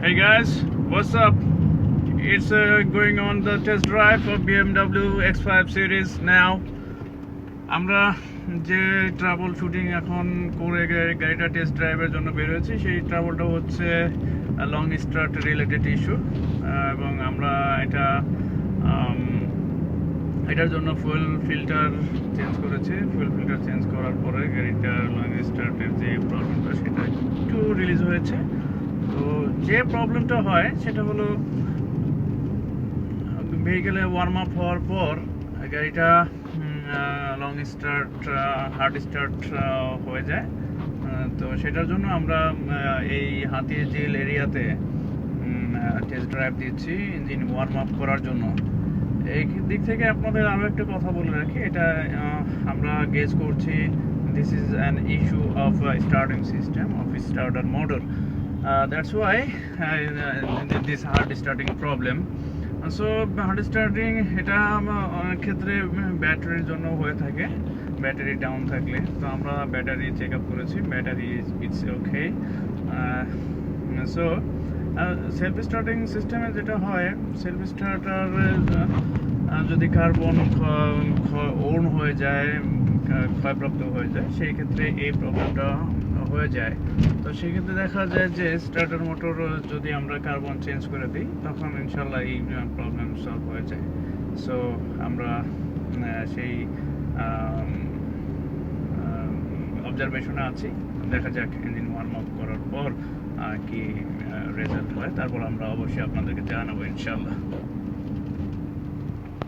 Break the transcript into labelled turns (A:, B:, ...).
A: Hey guys, what's up? It's going on the test drive of BMW X5 series now. আমরা যে travel shooting এখন করে গাড়িটা test ড্রাইভের জন্য বের হয়েছি, সেই ট্রাভেলটা হচ্ছে লং স্টার্ট রিলেটেড ইস্যু, এবং আমরা এটার জন্য ফুয়েল ফিল্টার চেঞ্জ করেছি। ফুয়েল ফিল্টার চেঞ্জ করার পরে গাড়িটার লং স্টার্টের যে প্রবলেমটা সেটা একটু রিলিজ হয়েছে। তো যে প্রবলেমটা হয় সেটা হলো ভেহিকেলে ওয়ার্ম আপ হওয়ার পর গাড়িটা লং স্টার্ট হার্ড স্টার্ট হয়ে যায়। তো সেটার জন্য আমরা এই হাতির ঝিল এরিয়াতে টেস্ট ড্রাইভ দিচ্ছি ইঞ্জিন ওয়ার্ম আপ করার জন্য। এই দিক থেকে আপনাদের আরও একটা কথা বলে রাখি, এটা আমরা গেজ করছি this is an issue of starting system of starter motor. That's why this hard starting problem. So hard starting এটা অনেক ক্ষেত্রে ব্যাটারির জন্য হয়ে থাকে, ব্যাটারি ডাউন থাকলে। তো আমরা ব্যাটারি চেক আপ করেছি, battery it's okay. So self starting সিস্টেমে যেটা হয়, সেলফ স্টার্টার যদি কার্বন ওন হয়ে যায়, ক্ষয়প্রাপ্ত হয়ে যায়, সেই ক্ষেত্রে এই প্রবলেমটা হয়ে যায়। তো সেক্ষেত্রে দেখা যায় যে স্টার্টার মোটর যদি আমরা কার্বন চেঞ্জ করে দিই, তখন ইনশাল্লাহ এই প্রবলেম সলভ হয়ে যায়। সো আমরা সেই অবজারভেশনে আছি। দেখা যাক ইঞ্জিন ওয়ার্ম আপ করার পর কি রেজাল্ট হয়, তারপর আমরা অবশ্যই আপনাদেরকে জানাবো ইনশাল্লাহ।